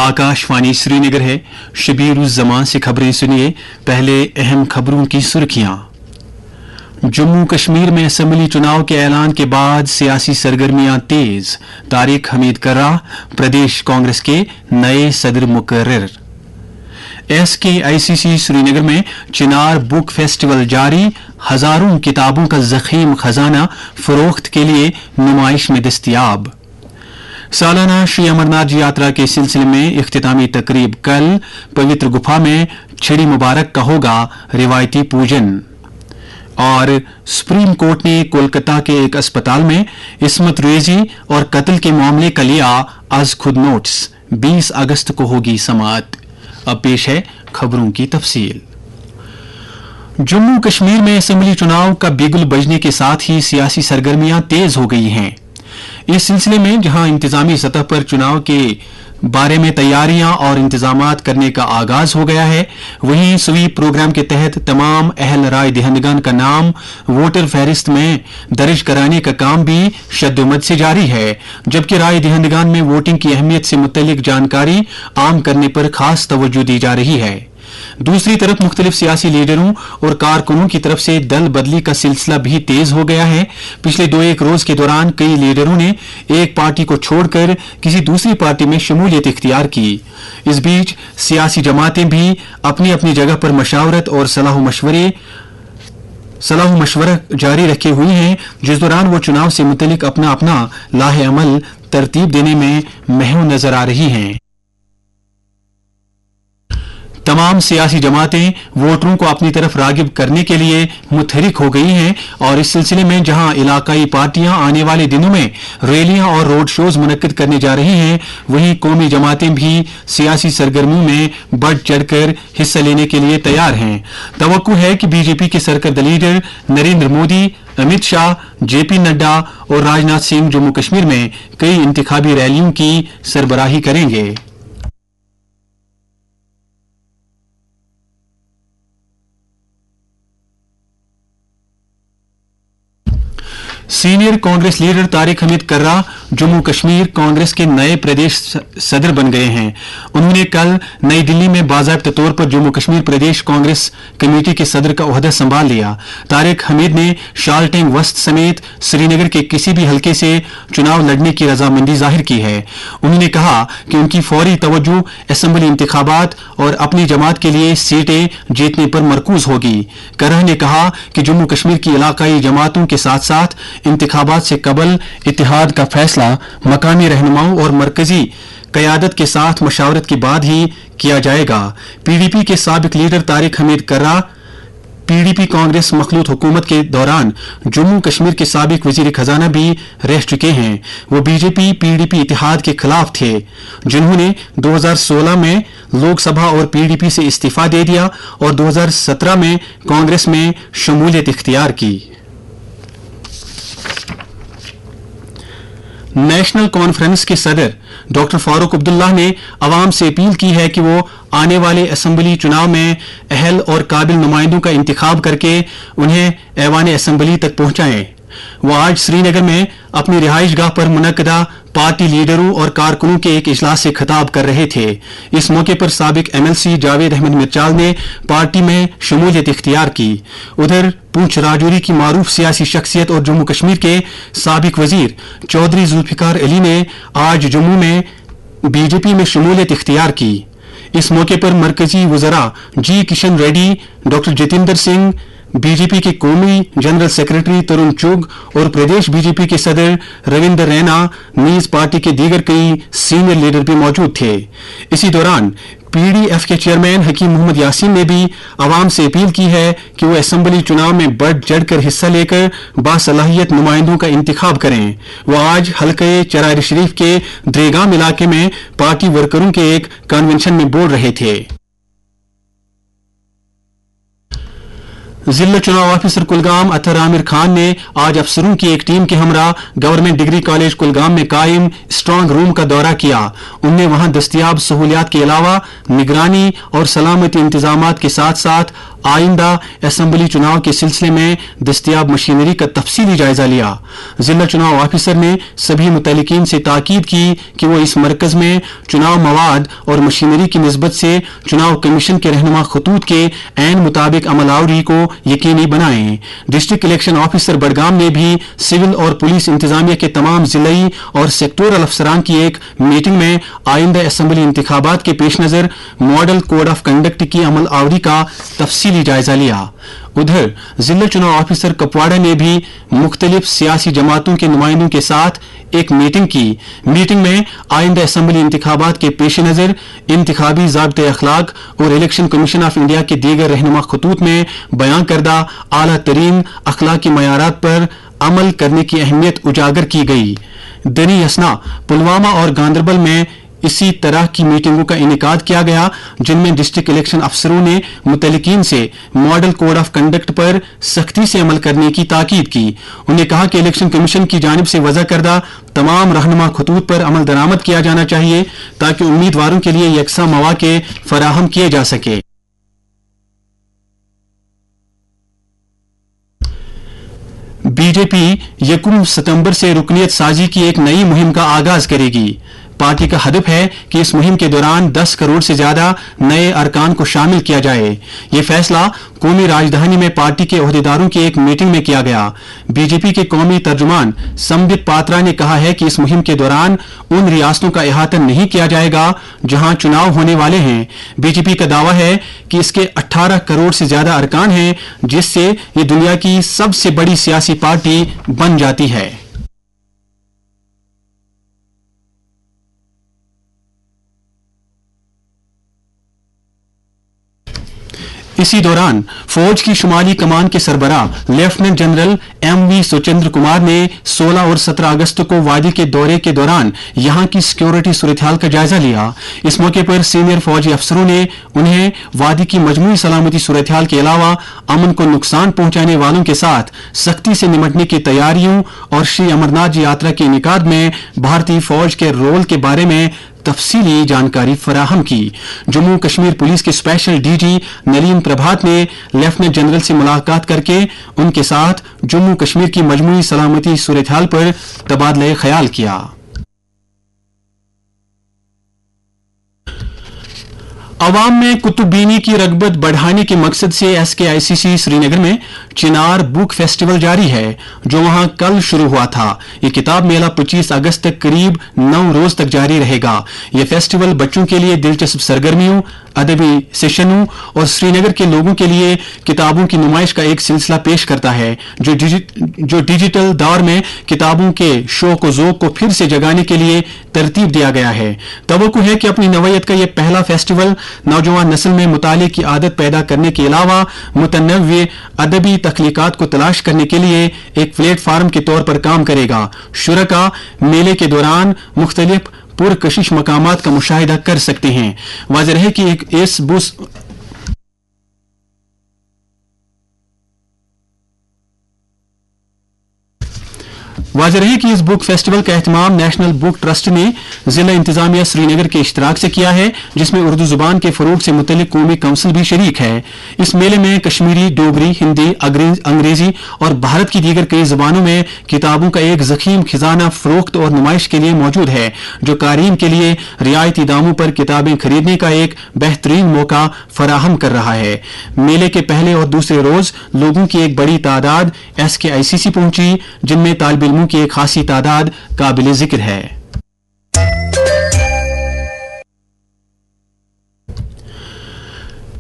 आकाशवाणी श्रीनगर है। शबीर उस जमान से खबरें सुनिए। पहले अहम खबरों की सुर्खियां। जम्मू कश्मीर में असेंबली चुनाव के ऐलान के बाद सियासी सरगर्मियां तेज। तारिक हमीद कर्रा प्रदेश कांग्रेस के नए सदर मुकर्रर। SKICC श्रीनगर में चिनार बुक फेस्टिवल जारी। हजारों किताबों का जखीम खजाना फरोख्त के लिए नुमाइश में दस्तयाब। सालाना श्री अमरनाथ जी यात्रा के सिलसिले में इख्तितामी तकरीब कल। पवित्र गुफा में छिड़ी मुबारक का होगा रिवायती पूजन। और सुप्रीम कोर्ट ने कोलकाता के एक अस्पताल में इस्मत रेजी और कत्ल के मामले का लिया आज खुद नोटिस। 20 अगस्त को होगी समाअत। अब पेश है खबरों की तफसील। जम्मू कश्मीर में असेंबली चुनाव का बिगुल बजने के साथ ही सियासी सरगर्मियां तेज हो गई हैं। इस सिलसिले में जहां इंतजामी सतह पर चुनाव के बारे में तैयारियां और इंतजामात करने का आगाज हो गया है, वहीं स्वीप प्रोग्राम के तहत तमाम अहल राय दहिंदगान का नाम वोटर फहरिस्त में दर्ज कराने का काम भी शद्दोमद से जारी है, जबकि राय दहिंदगान में वोटिंग की अहमियत से मुतल्लिक जानकारी आम करने पर खास तवज्जो दी जा रही है। दूसरी तरफ मुख्तलिफ सियासी लीडरों और कारकुनों की तरफ से दल बदली का सिलसिला भी तेज हो गया है। पिछले 2-1 रोज के दौरान कई लीडरों ने एक पार्टी को छोड़कर किसी दूसरी पार्टी में शमूलियत इख्तियार की। इस बीच सियासी जमातें भी अपनी अपनी जगह पर मशावरत और सलाह मशवरा जारी रखे हुई हैं, जिस दौरान वो चुनाव से मुतल्लिक अपना अपना लाहे अमल तरतीब देने में महव नजर आ रही हैं। तमाम सियासी जमातें वोटरों को अपनी तरफ रागिब करने के लिए मुतहरिक हो गई हैं और इस सिलसिले में जहां इलाकाई पार्टियां आने वाले दिनों में रैलियां और रोड शोज मुनक्किद करने जा रही हैं, वहीं कौमी जमातें भी सियासी सरगर्मियों में बढ़ चढ़कर हिस्सा लेने के लिए तैयार हैं। तवक्कुह है कि बीजेपी के सरकर्दा लीडर नरेंद्र मोदी, अमित शाह, JP नड्डा और राजनाथ सिंह जम्मू कश्मीर में कई इंतखाबी रैलियों की सरबराही करेंगे। सीनियर कांग्रेस लीडर तारिक हमीद कर्रा जम्मू कश्मीर कांग्रेस के नए प्रदेश सदर बन गए हैं। उन्होंने कल नई दिल्ली में बाज़ाब्ता तौर पर जम्मू कश्मीर प्रदेश कांग्रेस कमेटी के सदर का ओहदा संभाल लिया। तारिक हमीद ने शालटेंग वस्त समेत श्रीनगर के किसी भी हलके से चुनाव लड़ने की रजामंदी जाहिर की है। उन्होंने कहा कि उनकी फौरी तवज्जो असेंबली इंतखाबात और अपनी जमात के लिए सीटें जीतने पर मरकूज होगी। कर्रा ने कहा कि जम्मू कश्मीर की इलाकाई जमातों के साथ साथ इंतखाबात से कबल इत्तेहाद का फैसला मकामी रहनुमाओं और मरकजी कयादत के साथ मशावरत के बाद ही किया जाएगा। PDP के साबिक लीडर तारिक हमीद कर्रा PDP कांग्रेस मखलूत हुकूमत के दौरान जम्मू कश्मीर के साबिक वजीर खजाना भी रह चुके हैं। वो BJP PDP इत्तेहाद के खिलाफ थे, जिन्होंने 2016 में लोकसभा और PDP से इस्तीफा दे दिया और 2017 में कांग्रेस में शमूलियत इख्तियार की। नेशनल कॉन्फ्रेंस के सदर डॉक्टर फारूक अब्दुल्ला ने अवाम से अपील की है कि वो आने वाले असेंबली चुनाव में अहल और काबिल नुमाइंदों का इंतखाब करके उन्हें ऐवान असेंबली तक पहुंचाएं। वो आज श्रीनगर में अपनी रिहाइशगाह पर मुनक्किदा पार्टी लीडरों और कारकुनों के एक इजलास से खिताब कर रहे थे। इस मौके पर साबिक MLC जावेद अहमद मिर्चाल ने पार्टी में शमूलियत इख्तियार की। उधर पूंछ राजौरी की मारूफ सियासी शख्सियत और जम्मू कश्मीर के साबिक वजीर चौधरी जुल्फिकार अली ने आज जम्मू में BJP में शमूलियत इख्तियार की। इस मौके पर मरकजी वज़रा G Kishan Reddy, doctor Jitendra Singh, BJP के कौमी जनरल सेक्रेटरी तरुण चुग और प्रदेश BJP के सदर रविंदर रैना नीज पार्टी के दीगर कई सीनियर लीडर भी मौजूद थे। इसी दौरान PDF के चेयरमैन हकीम मोहम्मद यासीन ने भी आवाम से अपील की है कि वो असेंबली चुनाव में बढ़ चढ़कर हिस्सा लेकर बासलाहियत नुमाइंदों का इंतखाब करें। वो आज हल्के चरार शरीफ के द्रेगाम इलाके में पार्टी वर्करों के एक कन्वेंशन में बोल रहे थे। जिला चुनाव ऑफिसर कुलगाम अतर आमिर खान ने आज अफसरों की एक टीम के हमरा गवर्नमेंट डिग्री कॉलेज कुलगाम में कायम स्ट्रांग रूम का दौरा किया। उनने वहां दस्तयाब सहूलियात के अलावा निगरानी और सलामती इंतजामात के साथ साथ आइंदा असेंबली चुनाव के सिलसिले में दस्तयाब मशीनरी का तफसीली जायजा लिया। जिला चुनाव ऑफिसर ने सभी मुतल्लिकीन से ताकीद की कि वो इस मरकज में चुनाव मवाद और मशीनरी की निस्बत से चुनाव कमीशन के रहनुमा खतूत के ऐन मुताबिक अमलावरी को यकीनी बनाएं। डिस्ट्रिक्ट इलेक्शन ऑफिसर बडगाम ने भी सिविल और पुलिस इंतजामिया के तमाम जिलाई और सेक्टोरल अफसरान की एक मीटिंग में आइंदा असेंबली इंतखाबात के पेश नजर मॉडल कोड ऑफ कंडक्ट की अमल आवरी का तफसीली जायजा लिया। उधर जिला चुनाव ऑफिसर कपवाड़ा ने भी मुख्तलिफ सियासी जमातों के नुमाइंदों के साथ एक मीटिंग की। मीटिंग में आइंदा असेंबली इंतखाबात के पेश नजर इंतखाबी ज़ाब्ते अखलाक और इलेक्शन कमीशन ऑफ इंडिया के दीगर रहनुमा खतूत में बयान करदा आला तरीन अखलाकी मयारात पर अमल करने की अहमियत उजागर की गई। दनी यसना, पुलवामा और गांदरबल में इसी तरह की मीटिंगों का इनेकाद किया गया, जिनमें डिस्ट्रिक्ट इलेक्शन अफसरों ने मुतल्लिकीन से मॉडल कोड ऑफ कंडक्ट पर सख्ती से अमल करने की ताकीद की। उन्हें कहा कि इलेक्शन कमीशन की जानिब से वज़ा करदा तमाम रहनुमा खतूत पर अमल दरामद किया जाना चाहिए ताकि उम्मीदवारों के लिए यकसा मौके फराहम किए जा सके। बीजेपी 1 सितंबर से रुकनियत साजी की एक नई मुहिम का आगाज करेगी। पार्टी का हदफ है कि इस मुहिम के दौरान 10 करोड़ से ज्यादा नए अरकान को शामिल किया जाए। ये फैसला कौमी राजधानी में पार्टी के ओहदेदारों की एक मीटिंग में किया गया। बीजेपी के कौमी तर्जुमान संबित पात्रा ने कहा है कि इस मुहिम के दौरान उन रियासतों का अहाता नहीं किया जाएगा जहां चुनाव होने वाले हैं। बीजेपी का दावा है कि इसके 18 करोड़ से ज्यादा अरकान हैं, जिससे ये दुनिया की सबसे बड़ी सियासी पार्टी बन जाती है। इसी दौरान फौज की शुमाली कमान के सरबराह lieutenant general M V. Suchindra Kumar ने 16 और 17 अगस्त को वादी के दौरे के दौरान यहां की सिक्योरिटी सूरत-ए-हाल का जायजा लिया। इस मौके पर सीनियर फौजी अफसरों ने उन्हें वादी की मजमूई सलामती सूरत-ए-हाल के अलावा अमन को नुकसान पहुंचाने वालों के साथ सख्ती से निपटने की तैयारियों और श्री अमरनाथ जी यात्रा के इनेकाद में भारतीय फौज के रोल के बारे में तफसीली जानकारी फराहम की। जम्मू कश्मीर पुलिस के स्पेशल डीजी नलीन प्रभात ने लेफ्टिनेंट जनरल से मुलाकात करके उनके साथ जम्मू कश्मीर की मजमूई सलामती सूरत-ए-हाल पर तबादला ख्याल किया। अवाम में कुतुबीनी की रगबत बढ़ाने के मकसद से SKICC श्रीनगर में चिनार बुक फेस्टिवल जारी है, जो वहां कल शुरू हुआ था। ये किताब मेला 25 अगस्त तक करीब 9 रोज तक जारी रहेगा। यह फेस्टिवल बच्चों के लिए दिलचस्प सरगर्मियों, अदबी सेशनों और श्रीनगर के लोगों के लिए किताबों की नुमाइश का एक सिलसिला पेश करता है, जो डिजिटल दौर में किताबों के शौक व ज़ौक़ को फिर से जगाने के लिए तरतीब दिया गया है। तवक्को है कि अपनी नवयत का यह पहला फेस्टिवल नौजवान नस्ल में मुताले की आदत पैदा करने के अलावा मुतनव्वे अदबी तख्लीकात को तलाश करने के लिए एक प्लेटफार्म के तौर पर काम करेगा। शुरका मेले के दौरान मुख्तलिफ पुरकशिश मकामात का मुशाहिदा कर सकते हैं। वाज़ेह है कि इस बुक फेस्टिवल का एहतमाम नेशनल बुक ट्रस्ट ने जिला इंतजामिया श्रीनगर के इश्तराक से किया है, जिसमें उर्दू जुबान के फरोग से मुतल्लिक कौमी काउंसिल भी शरीक है। इस मेले में कश्मीरी, डोगरी, हिंदी, अंग्रेजी और भारत की दीगर कई जुबानों में किताबों का एक ज़ख़ीम खजाना फरोख्त और नुमाइश के लिए मौजूद है, जो क़ारीन के लिए रियायती दामों पर किताबें खरीदने का एक बेहतरीन मौका फराहम कर रहा है। मेले के पहले और दूसरे रोज लोगों की एक बड़ी तादाद SKICC पहुंची, जिनमें तालिब इल्मों की एक खासी तादाद काबिल जिक्र है।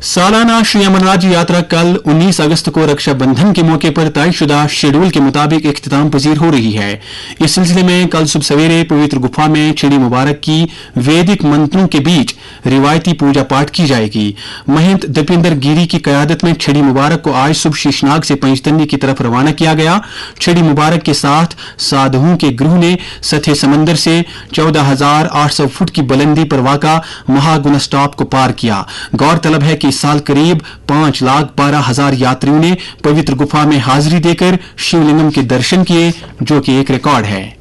सालाना श्री अमरनाथ जी यात्रा कल 19 अगस्त को रक्षाबंधन के मौके पर तयशुदा शेड्यूल के मुताबिक इख्तिताम पजीर हो रही है। इस सिलसिले में कल सुबह सवेरे पवित्र गुफा में छिड़ी मुबारक की वैदिक मंत्रों के बीच रिवायती पूजा पाठ की जाएगी। महंत दीपेंद्र गिरी की कयादत में छिड़ी मुबारक को आज सुबह शीशनाग से पंचतनी की तरफ रवाना किया गया। छिड़ी मुबारक के साथ साधुओं के ग्रुह ने सतह समंदर से 14,800 फुट की बुलंदी पर वाक़ा महागुना स्टॉप को पार किया। गौरतलब है कि जबकि इस साल करीब 5,12,000 यात्रियों ने पवित्र गुफा में हाजिरी देकर शिवलिंगम के दर्शन किए, जो कि एक रिकॉर्ड है।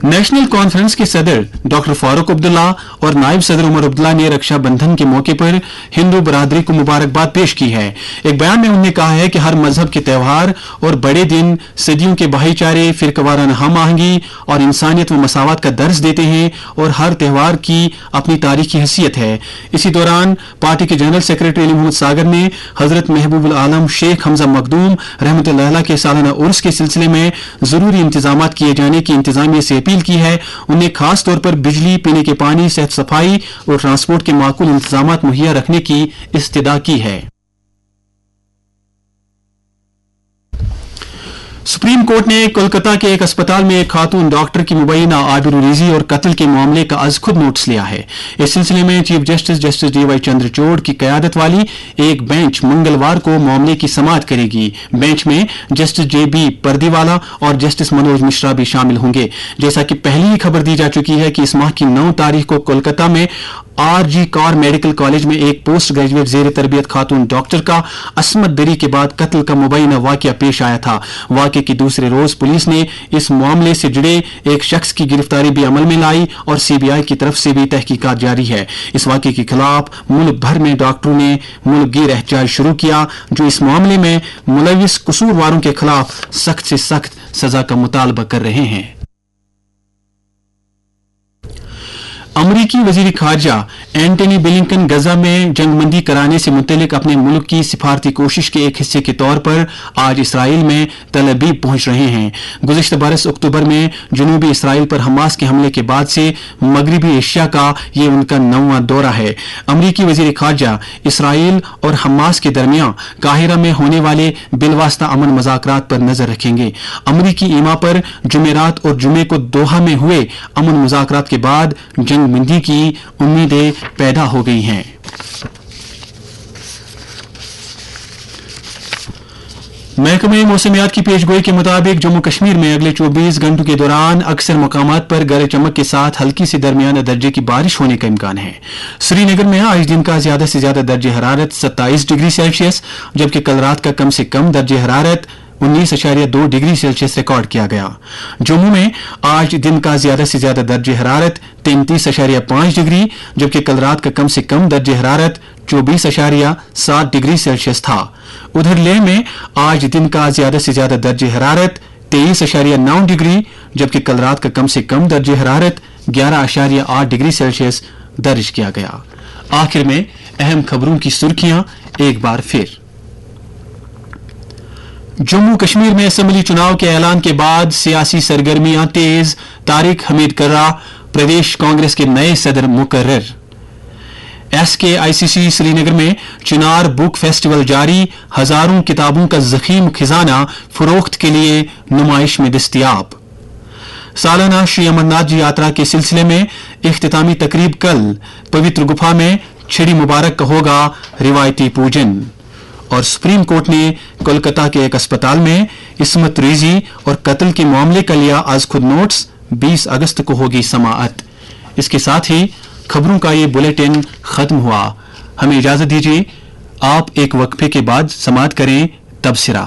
नेशनल कॉन्फ्रेंस के सदर डॉक्टर फारूक अब्दुल्ला और नायब सदर उमर अब्दुल्ला ने रक्षाबंधन के मौके पर हिंदू बरादरी को मुबारकबाद पेश की है। एक बयान में उन्होंने कहा है कि हर मजहब के त्यौहार और बड़े दिन सदियों के भाईचारे, फिरकवाराना हम आहंगी और इंसानियत व मसावत का दर्ज देते हैं और हर त्यौहार की अपनी तारीखी हैसियत है। इसी दौरान पार्टी के जनरल सेक्रेटरी अली मोहम्मद सागर ने हजरत महबूबुल आलम शेख हमजा मखदूम रहमतुल्लाह अलैह के सालाना उर्स के सिलसिले में जरूरी इंतजाम किए जाने की इंतजामिया से अपील की है। उन्होंने खास तौर पर बिजली, पीने के पानी, सेहत सफाई और ट्रांसपोर्ट के माकूल इंतजाम मुहैया रखने की इस्तिदा की है। सुप्रीम कोर्ट ने कोलकाता के एक अस्पताल में एक खातून डॉक्टर की मुबैना आबरूरीजी और कत्ल के मामले का आज खुद नोटिस लिया है। इस सिलसिले में चीफ जस्टिस डीवाई चंद्रचूड़ की क़यादत वाली एक बेंच मंगलवार को मामले की समाअत करेगी। बेंच में जस्टिस जेबी पर्दीवाला और जस्टिस मनोज मिश्रा भी शामिल होंगे। जैसा कि पहले ही खबर दी जा चुकी है कि इस माह की 9 तारीख को कोलकाता में आरजी कौर मेडिकल कॉलेज में एक पोस्ट ग्रेजुएट जेर तरबियत खातून डॉक्टर का असमत दरी के बाद कत्ल का मुबैना वाकया पेश आया था। वाकये के दूसरे रोज पुलिस ने इस मामले से जुड़े एक शख्स की गिरफ्तारी भी अमल में लाई और सीबीआई की तरफ से भी तहकीकात जारी है। इस वाकये के खिलाफ मुल्क भर में डॉक्टरों ने मुल्कगीर एहतजाज शुरू किया, जो इस मामले में मुलविस कसूरवारों के खिलाफ सख्त से सख्त सजा का मुतालबा कर रहे हैं। अमरीकी वजीर खारजा एंटनी ब्लिंकन गजा में जंगबंदी कराने से मुतल्लिक अपने मुल्क की सिफारती कोशिश के एक हिस्से के तौर पर आज इसराइल में तल अबीब पहुंच रहे हैं। गुज़िश्ता बरस अक्टूबर में जनूबी इसराइल पर हमास के हमले के बाद से मगरबी एशिया का ये उनका 9वां दौरा है। अमरीकी वजीर खारजा इसराइल और हमास के दरमियान काहिरा में होने वाले बिलवास्ता अमन मुज़ाकरात पर नजर रखेंगे। अमरीकी ईमा पर जुमेरात और जुमे को दोहा में हुए अमन मुज़ाकरात के बाद जंगबंदी की उम्मीदें पैदा हो गई हैं। महकमे मौसमियात की पेशगोई के मुताबिक जम्मू कश्मीर में अगले 24 घंटों के दौरान अक्सर मकामात पर गरज चमक के साथ हल्की से दरमियाना दर्जे की बारिश होने का इम्कान है। श्रीनगर में आज दिन का ज्यादा से ज्यादा दर्जे हरारत 27 डिग्री सेल्सियस, जबकि कल रात का कम से कम दर्जे हरारत 19.2 डिग्री सेल्सियस रिकॉर्ड किया गया। जम्मू में आज दिन का ज्यादा से ज्यादा दर्जे हरारत 33.5 डिग्री, जबकि कल रात का कम से कम दर्जे हरारत 24.7 डिग्री सेल्सियस था। उधर लेह में आज दिन का ज्यादा से ज्यादा दर्जे हरारत 23.9 डिग्री, जबकि कल रात का कम से कम दर्जे हरारत 11.8 डिग्री सेल्सियस दर्ज किया गया। आखिर में अहम खबरों की सुर्खियां एक बार फिर। जम्मू कश्मीर में असेंबली चुनाव के ऐलान के बाद सियासी सरगर्मियां तेज। तारिक हमीद कर्रा प्रदेश कांग्रेस के नए सदर मुकर्रर। SKICC श्रीनगर में चिनार बुक फेस्टिवल जारी। हजारों किताबों का ज़ख़ीम खजाना फरोख्त के लिए नुमाइश में दस्तयाब। सालाना श्री अमरनाथ जी यात्रा के सिलसिले में इख्तितामी तकरीब कल। पवित्र गुफा में छड़ी मुबारक का होगा रिवायती पूजन। और सुप्रीम कोर्ट ने कोलकाता के एक अस्पताल में इस्मत रेजी और कत्ल के मामले का लिया आज खुद नोट्स। 20 अगस्त को होगी समाअत। इसके साथ ही खबरों का ये बुलेटिन खत्म हुआ। हमें इजाजत दीजिए। आप एक वक्फे के बाद समाअत करें। तबसरा।